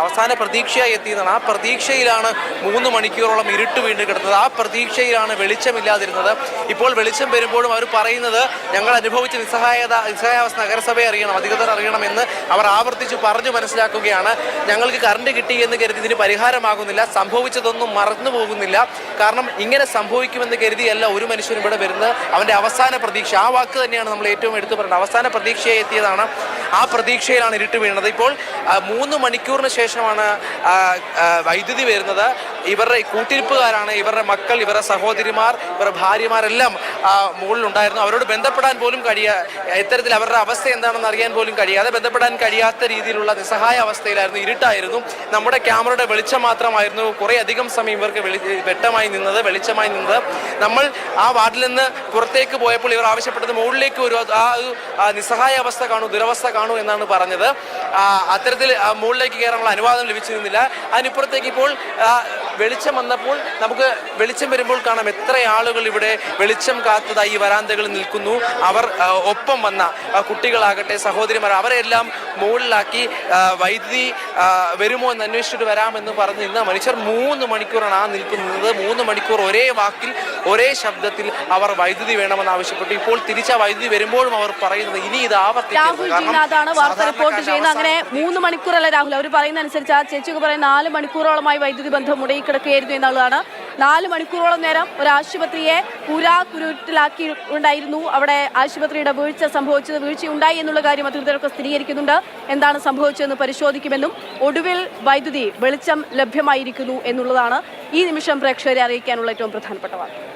അവസാന പ്രതീക്ഷയായി എത്തിയതാണ്. ആ പ്രതീക്ഷയിലാണ് 3 മണിക്കൂറോളം ഇരുട്ട് വീണ്ടും കിടന്നത്. ആ പ്രതീക്ഷയിലാണ് വെളിച്ചമില്ലാതിരുന്നത്. ഇപ്പോൾ വെളിച്ചം വരുമ്പോഴും അവർ പറയുന്നത് ഞങ്ങൾ അനുഭവിച്ച നിസ്സഹായാവസ്ഥ നഗരസഭയെ അറിയണം, അധികൃതർ അറിയണമെന്ന് അവർ ആവർത്തിച്ച് പറഞ്ഞു മനസ്സിലാക്കുകയാണ്. ഞങ്ങൾക്ക് കറണ്ട് കിട്ടി എന്ന് കരുതി ഇതിന് പരിഹാരമാകുന്നില്ല, സംഭവിച്ചതൊന്നും മറന്നു പോകുന്നില്ല. കാരണം ഇങ്ങനെ സംഭവിക്കുമെന്ന് കരുതിയല്ല ഒരു മനുഷ്യനും ഇവിടെ വരുന്നത്. അവൻ്റെ അവസാന പ്രതീക്ഷ, ആ വാക്ക് തന്നെയാണ് നമ്മൾ ഏറ്റവും എടുത്തു പറയുന്നത്. അവസാന പ്രതീക്ഷയായി എത്തിയതാണ്. ആ പ്രതീക്ഷയിലാണ് ഇരുട്ട് വീണത്. ഇപ്പോൾ 3 മണിക്കൂറിന് ശേഷമാണ് വൈദ്യുതി വരുന്നത്. ഇവരുടെ കൂട്ടിരിപ്പുകാരാണ്, ഇവരുടെ മക്കൾ, ഇവരുടെ സഹോദരിമാർ, ഇവരുടെ ഭാര്യമാരെല്ലാം മുകളിലുണ്ടായിരുന്നു. അവരോട് ബന്ധപ്പെടാൻ പോലും ഇത്തരത്തിൽ അവരുടെ അവസ്ഥ എന്താണെന്ന് അറിയാൻ പോലും കഴിയാതെ, ബന്ധപ്പെടാൻ കഴിയാത്ത രീതിയിലുള്ള നിസ്സഹായ അവസ്ഥയിലായിരുന്നു. ഇരുട്ടായിരുന്നു. നമ്മുടെ ക്യാമറയുടെ വെളിച്ചം മാത്രമായിരുന്നു കുറേ അധികം സമയം ഇവർക്ക് വെളിച്ചമായി നിന്നത്. നമ്മൾ ആ വാർഡിൽ നിന്ന് പുറത്തേക്ക് പോയപ്പോൾ ഇവർ ആവശ്യപ്പെട്ടത് മുകളിലേക്ക് ഒരു നിസ്സഹായ അവസ്ഥ കാണൂ, ദുരവസ്ഥ കാണൂ എന്നാണ് പറഞ്ഞത്. അത്തരത്തിൽ മുകളിലേക്ക് കയറാനുള്ള അനുവാദം ലഭിച്ചിരുന്നില്ല. അതിനിപ്പുറത്തേക്ക് ഇപ്പോൾ വെളിച്ചം വന്നപ്പോൾ നമുക്ക് വെളിച്ചം വരുമ്പോൾ കാണാം എത്ര ആളുകൾ ഇവിടെ വെളിച്ചം കാത്തതായി ഈ വരാന്തകളിൽ നിൽക്കുന്നു. അവർ ഒപ്പം വന്ന കുട്ടികളാകട്ടെ, സഹോദരിമാർ, അവരെല്ലാം മുകളിലാക്കി വൈദ്യുതി വരുമോ എന്ന് അന്വേഷിച്ചിട്ട് വരാമെന്ന് പറഞ്ഞ് നിന്ന മനുഷ്യർ 3 മണിക്കൂറാണ് നിൽക്കുന്നത്. 3 മണിക്കൂർ ഒരേ വാക്കിൽ ഒരേ ശബ്ദത്തിൽ അവർ വൈദ്യുതി വേണമെന്ന് ആവശ്യപ്പെട്ടു. ഇപ്പോൾ തിരിച്ച വൈദ്യുതി വരുമ്പോഴും അവർ പറയുന്നത് ഇനി ഇത് ആവർത്തിക്കുന്നതാണ് വാർത്ത റിപ്പോർട്ട് ചെയ്യുന്നത്. അങ്ങനെ 3 മണിക്കൂറല്ല രാഹുൽ, അവർ പറയുന്ന അനുസരിച്ച് ആ ചേച്ചിക്ക് പറയുന്ന 4 മണിക്കൂറോളമായി വൈദ്യുതി ബന്ധം മുടങ്ങിക്കിടക്കുകയായിരുന്നു എന്നുള്ളതാണ്. 4 മണിക്കൂറോളം നേരം ഒരു ആശുപത്രിയെ കുരുട്ടിലാക്കി ഉണ്ടായിരുന്നു. അവിടെ ആശുപത്രിയുടെ വീഴ്ചയുണ്ടായി എന്നുള്ള കാര്യം അധികൃതരൊക്കെ സ്ഥിരീകരിക്കുന്നുണ്ട്. എന്താണ് സംഭവിച്ചതെന്ന് പരിശോധിക്കുമെന്നും ഒടുവിൽ വൈദ്യുതി വെളിച്ചം ലഭ്യമായിരിക്കുന്നു എന്നുള്ളതാണ് ഈ നിമിഷം പ്രേക്ഷകരെ അറിയിക്കാനുള്ള ഏറ്റവും പ്രധാനപ്പെട്ട വാർത്ത.